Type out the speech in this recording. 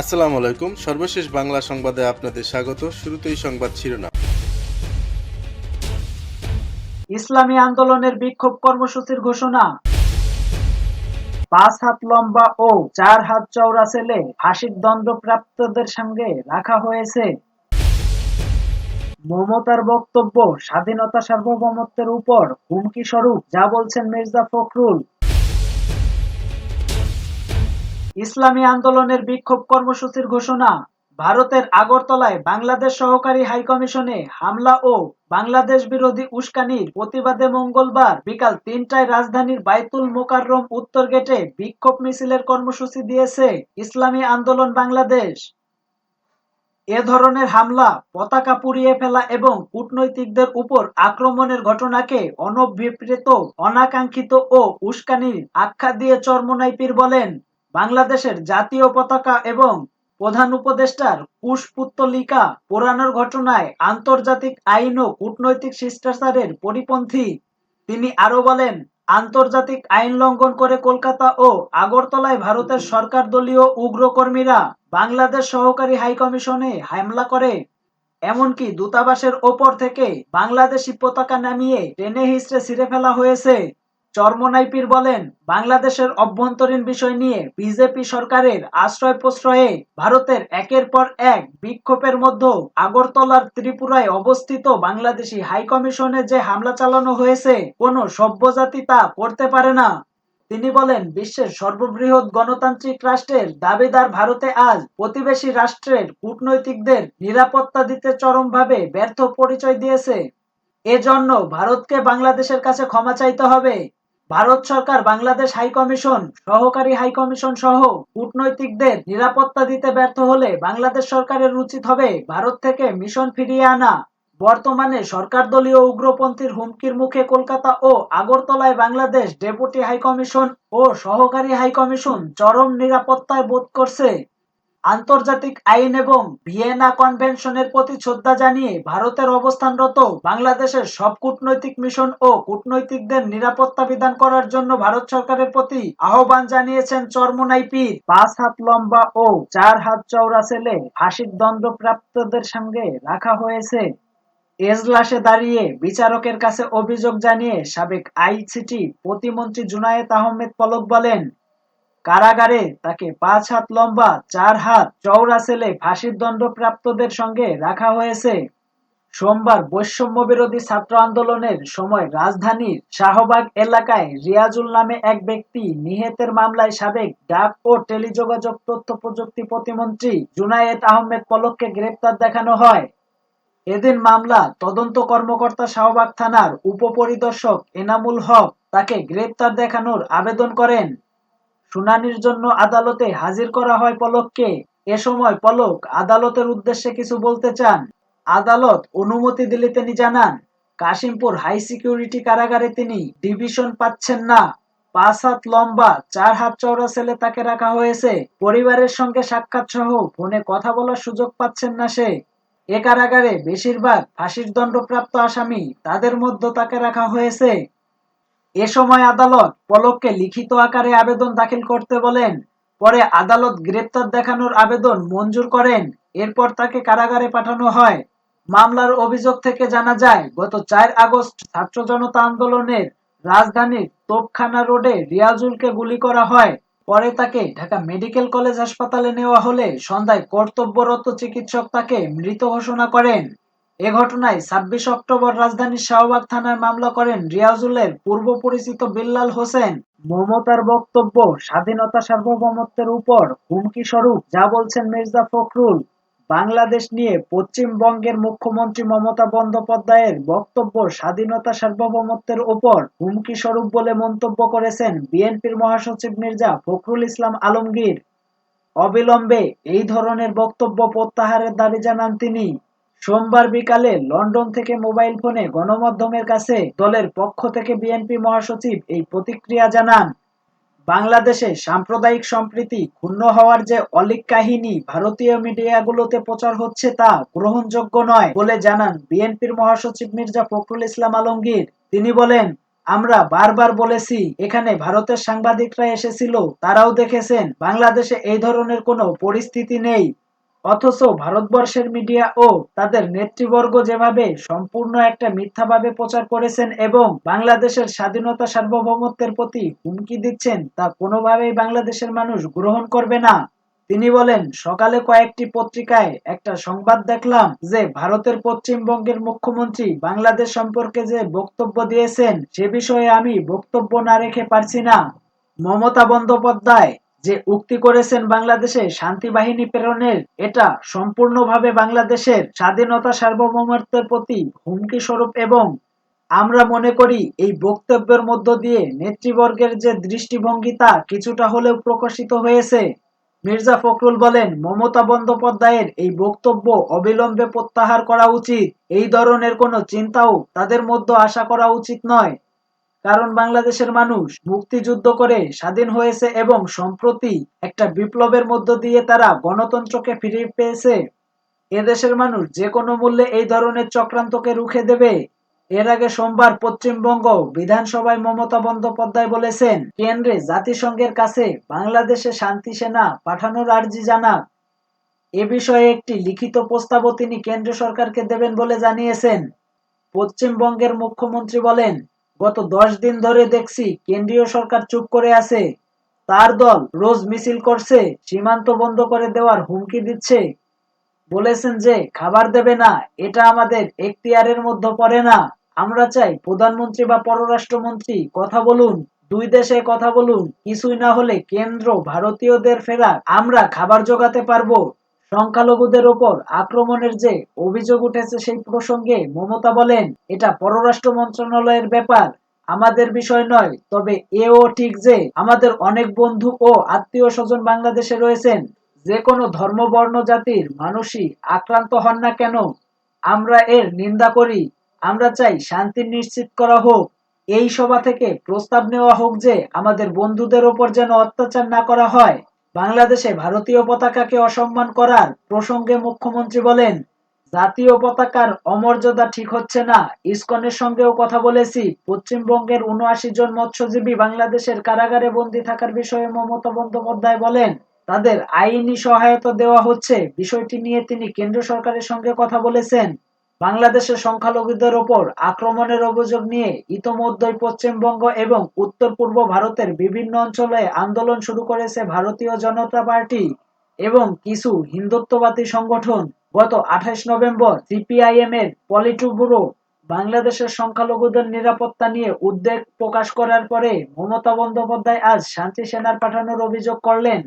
আসসালামু আলাইকুম। সর্বশেষ বাংলা সংবাদে আপনাদের স্বাগত। শুরুতেই সংবাদ শিরোনাম। ইসলামী আন্দোলনের বিক্ষোভ কর্মসূচির ঘোষণা। 5 হাত লম্বা ও 4 হাত চওড়া ছেলে ফাঁসির দণ্ডপ্রাপ্তদের সঙ্গে রাখা হয়েছে। মমতার বক্তব্য স্বাধীনতা সার্বভৌমত্বের উপর হুমকি স্বরূপ, যা বলছেন মির্জা ফখরুল। ইসলামী আন্দোলনের বিক্ষোভ কর্মসূচির ঘোষণা। ভারতের আগরতলায় বাংলাদেশ সহকারী হাইকমিশনে হামলা ও বাংলাদেশ বিরোধী উস্কানির প্রতিবাদে মঙ্গলবার বিকাল 3টায় রাজধানীর বায়তুল মোকাররম উত্তর গেটে বিক্ষোভ মিছিলের কর্মসূচি দিয়েছে ইসলামী আন্দোলন বাংলাদেশ। এ ধরনের হামলা, পতাকা পুড়িয়ে ফেলা এবং কূটনৈতিকদের উপর আক্রমণের ঘটনাকে অনভিপ্রেত, অনাকাঙ্ক্ষিত ও উস্কানির আখ্যা দিয়ে চরমোনাই পীর বলেন, বাংলাদেশের জাতীয় পতাকা এবং প্রধান উপদেষ্টার কুশপুত্তলিকা পোড়ানোর ঘটনায় আন্তর্জাতিক আইন ও কূটনৈতিক শিষ্টাচারের পরিপন্থী। তিনি আরো বলেন, আন্তর্জাতিক আইন লঙ্ঘন করে কলকাতা ও আগরতলায় ভারতের সরকার দলীয় উগ্রকর্মীরা বাংলাদেশ সহকারী হাইকমিশনে হামলা করে। এমনকি দূতাবাসের ওপর থেকে বাংলাদেশি পতাকা নামিয়ে টেনে হিঁচড়ে ছিঁড়ে ফেলা হয়েছে। চরমোনাই পীর বলেন, বাংলাদেশের অভ্যন্তরীণ বিষয় নিয়ে বিজেপি সরকারের আশ্রয় প্রশ্রয়ে ভারতের একের পর এক বিক্ষোভের মধ্যে আগরতলার ত্রিপুরায় অবস্থিত বাংলাদেশি হাইকমিশনে যে হামলা চালানো হয়েছে, কোনো সভ্যজাতি তা করতে পারে না। তিনি বলেন, বিশ্বের সর্ববৃহৎ গণতান্ত্রিক রাষ্ট্রের দাবিদার ভারতে আজ প্রতিবেশী রাষ্ট্রের কূটনৈতিকদের নিরাপত্তা দিতে চরমভাবে ব্যর্থ পরিচয় দিয়েছে। এজন্য ভারতকে বাংলাদেশের কাছে ক্ষমা চাইতে হবে। ভারত সরকার বাংলাদেশ হাইকমিশন, সহকারী হাইকমিশন সহ কূটনৈতিকদের নিরাপত্তা দিতে ব্যর্থ হলে বাংলাদেশ সরকারের উচিত হবে ভারত থেকে মিশন ফিরিয়ে আনা। বর্তমানে সরকারদলীয় উগ্রপন্থীর হুমকির মুখে কলকাতা ও আগরতলায় বাংলাদেশ ডেপুটি হাইকমিশন ও সহকারী হাইকমিশন চরম নিরাপত্তায় বোধ করছে। আন্তর্জাতিক আইন এবং ভিয়েনা কনভেনশনের প্রতি শ্রদ্ধা জানিয়ে ভারতের অবস্থানরত বাংলাদেশের সব কূটনৈতিক মিশন ও কূটনৈতিকদের নিরাপত্তা বিধান করার জন্য ভারত সরকারের প্রতি আহ্বান জানিয়েছেন চরমোনাই পীর। 5 হাত লম্বা ও 4 হাত চওড়া ছেলে ফাঁসির দণ্ডপ্রাপ্তদের সঙ্গে রাখা হয়েছে। এজলাসে দাঁড়িয়ে বিচারকের কাছে অভিযোগ জানিয়ে সাবেক আইসিটি প্রতিমন্ত্রী জুনায়েদ আহমেদ পলক বলেন, কারাগারে তাকে 5 হাত লম্বা 4 হাত চওড়া ছেলে ফাঁসির দণ্ডপ্রাপ্তদের সঙ্গে রাখা হয়েছে। সোমবার বৈষম্য বিরোধী ছাত্র আন্দোলনের সময় রাজধানীর শাহবাগ এলাকায় রিয়াজুল নামে এক ব্যক্তি নিহতের মামলায় সাবেক ডাক ও টেলিযোগাযোগ তথ্য প্রযুক্তি প্রতিমন্ত্রী জুনায়েদ আহমেদ পলককে গ্রেপ্তার দেখানো হয়। এদিন মামলা তদন্ত কর্মকর্তা শাহবাগ থানার উপপরিদর্শক এনামুল হক তাকে গ্রেপ্তার দেখানোর আবেদন করেন। শুনানির জন্য আদালতে হাজির করা হয় পলককে। এ সময় পলক আদালতের উদ্দেশ্যে কিছু বলতে চান। আদালত অনুমতি দিলে তিনি জানান, কাশিমপুর হাই সিকিউরিটি কারাগারে তিনি ডিভিশন পাচ্ছেন না। 5 হাত লম্বা 4 হাত চওড়া ছেলে তাকে রাখা হয়েছে। পরিবারের সঙ্গে সাক্ষাৎ সহ ফোনে কথা বলার সুযোগ পাচ্ছেন না সে। এ কারাগারে বেশিরভাগ ফাঁসির দণ্ডপ্রাপ্ত আসামি, তাদের মধ্যে তাকে রাখা হয়েছে। এ সময় আদালত পলককে লিখিত আকারে আবেদন দাখিল করতে বলেন। পরে আদালত গ্রেপ্তার দেখানোর আবেদন মঞ্জুর করেন। এরপর তাকে কারাগারে পাঠানো হয়। মামলার অভিযোগ থেকে জানা যায়, গত 4 আগস্ট ছাত্র জনতা আন্দোলনের রাজধানীর তোপখানা রোডে রিয়াজুলকে গুলি করা হয়। পরে তাকে ঢাকা মেডিকেল কলেজ হাসপাতালে নেওয়া হলে সন্ধ্যায় কর্তব্যরত চিকিৎসক তাকে মৃত ঘোষণা করেন। এ ঘটনায় 26 অক্টোবর রাজধানীর শাহবাগ থানায় মামলা করেন রিয়াজুলের পূর্ব পরিচিত বিল্লাল হোসেন। মমতার বক্তব্য স্বাধীনতা সার্বভৌমত্বের উপর হুমকি স্বরূপ, যা বলছেন মির্জা ফখরুল। বাংলাদেশ নিয়ে পশ্চিমবঙ্গের মুখ্যমন্ত্রী মমতা বন্দ্যোপাধ্যায়ের বক্তব্য স্বাধীনতা সার্বভৌমত্বের উপর হুমকি স্বরূপ বলে মন্তব্য করেছেন বিএনপির মহাসচিব মির্জা ফখরুল ইসলাম আলমগীর। অবিলম্বে এই ধরনের বক্তব্য প্রত্যাহারের দাবি জানান তিনি। সোমবার বিকালে লন্ডন থেকে মোবাইল ফোনে গণমাধ্যমের কাছে দলের পক্ষ থেকে বিএনপি মহাসচিব এই প্রতিক্রিয়া জানান। বাংলাদেশে সাম্প্রদায়িক সম্প্রীতি ক্ষুণ্ণ হওয়ার যে অলীক কাহিনী ভারতীয় মিডিয়াগুলোতে প্রচার হচ্ছে, তা গ্রহণযোগ্য নয় বলে জানান বিএনপির মহাসচিব মির্জা ফখরুল ইসলাম আলমগীর। তিনি বলেন, আমরা বারবার বলেছি, এখানে ভারতের সাংবাদিকরা এসেছিল, তারাও দেখেছেন বাংলাদেশে এই ধরনের কোনো পরিস্থিতি নেই। অথচ ভারতবর্ষের মিডিয়া ও তাদের নেতৃবর্গ যেভাবে সম্পূর্ণ একটা মিথ্যাভাবে প্রচার করেছেন এবং বাংলাদেশের স্বাধীনতা সার্বভৌমত্বের প্রতি হুমকি দিচ্ছেন, তা কোনোভাবেই বাংলাদেশের মানুষ গ্রহণ করবে না। তিনি বলেন, সকালে কয়েকটি পত্রিকায় একটা সংবাদ দেখলাম যে ভারতের পশ্চিমবঙ্গের মুখ্যমন্ত্রী বাংলাদেশ সম্পর্কে যে বক্তব্য দিয়েছেন সে বিষয়ে আমি বক্তব্য না রেখে পারছি না। মমতা বন্দ্যোপাধ্যায় যে উক্তি করেছেন বাংলাদেশে শান্তি বাহিনী প্রেরণের, এটা সম্পূর্ণভাবে বাংলাদেশের স্বাধীনতা সার্বভৌমত্বের প্রতি হুমকি স্বরূপ এবং আমরা মনে করি এই বক্তব্যের মধ্য দিয়ে নেতৃবর্গের যে দৃষ্টিভঙ্গি তা কিছুটা হলেও প্রকাশিত হয়েছে। মির্জা ফখরুল বলেন, মমতা বন্দ্যোপাধ্যায়ের এই বক্তব্য অবিলম্বে প্রত্যাহার করা উচিত। এই ধরনের কোনো চিন্তাও তাদের মধ্যে আশা করা উচিত নয়। কারণ বাংলাদেশের মানুষ মুক্তিযুদ্ধ করে স্বাধীন হয়েছে এবং সম্প্রতি একটা বিপ্লবের মধ্য দিয়ে তারা গণতন্ত্রকে ফিরে পেয়েছে। এদেশের মানুষ যে কোনো মূল্যে এই ধরনের চক্রান্তকে রুখে দেবে। এর আগে সোমবার পশ্চিমবঙ্গ বিধানসভায় মমতা বন্দ্যোপাধ্যায় বলেছেন, কেন্দ্রে জাতিসংঘের কাছে বাংলাদেশে শান্তি সেনা পাঠানোর আর্জি জানাক। এ বিষয়ে একটি লিখিত প্রস্তাবও তিনি কেন্দ্র সরকারকে দেবেন বলে জানিয়েছেন। পশ্চিমবঙ্গের মুখ্যমন্ত্রী বলেন, গত 10 দিন ধরে দেখছি কেন্দ্রীয় সরকার চুপ করে আছে। তার দল রোজ মিছিল করছে, সীমান্ত বন্ধ করে দেওয়ার হুমকি দিচ্ছে। বলেছেন যে খাবার দেবে না, এটা আমাদের এখতিয়ারের মধ্যে পড়ে না। আমরা চাই প্রধানমন্ত্রী বা পররাষ্ট্রমন্ত্রী কথা বলুন, দুই দেশে কথা বলুন, কিছুই না হলে কেন্দ্র ভারতীয়দের ফেরাক, আমরা খাবার জোগাতে পারবো। সংখ্যালঘুদের ওপর আক্রমণের যে অভিযোগ উঠেছে সেই প্রসঙ্গে মমতা বলেন, এটা পররাষ্ট্র মন্ত্রণালয়ের ব্যাপার, আমাদের বিষয় নয়। তবে এও ঠিক যে আমাদের অনেক বন্ধু ও আত্মীয় স্বজন বাংলাদেশে রয়েছেন, যে কোনো ধর্ম বর্ণ জাতির মানুষই আক্রান্ত হন না কেন, আমরা এর নিন্দা করি। আমরা চাই শান্তি নিশ্চিত করা হোক। এই সভা থেকে প্রস্তাব নেওয়া হোক যে আমাদের বন্ধুদের ওপর যেন অত্যাচার না করা হয়। বাংলাদেশে ভারতীয় পতাকাকে অসম্মান করার প্রসঙ্গে মুখ্যমন্ত্রী বলেন, জাতীয় পতাকার অমর্যাদা ঠিক হচ্ছে না। ইসকনের সঙ্গেও কথা বলেছি। পশ্চিমবঙ্গের ৭৯ জন মৎস্যজীবী বাংলাদেশের কারাগারে বন্দী থাকার বিষয়ে মমতা বন্দ্যোপাধ্যায় বলেন, তাদের আইনি সহায়তা দেওয়া হচ্ছে। বিষয়টি নিয়ে তিনি কেন্দ্র সরকারের সঙ্গে কথা বলেছেন। বাংলাদেশের সংখ্যালঘুদের ওপর আক্রমণের অভিযোগ নিয়ে ইতোমধ্যেই পশ্চিমবঙ্গ এবং উত্তর পূর্ব ভারতের বিভিন্ন অঞ্চলে আন্দোলন শুরু করেছে ভারতীয় জনতা পার্টি এবং কিছু হিন্দুত্ববাদী সংগঠন। গত ২৮ নভেম্বর সিপিআইএম এর পলিট ব্যুরো বাংলাদেশের সংখ্যালঘুদের নিরাপত্তা নিয়ে উদ্বেগ প্রকাশ করার পরে মমতা বন্দ্যোপাধ্যায় আজ শান্তি সেনার পাঠানোর অভিযোগ করলেন।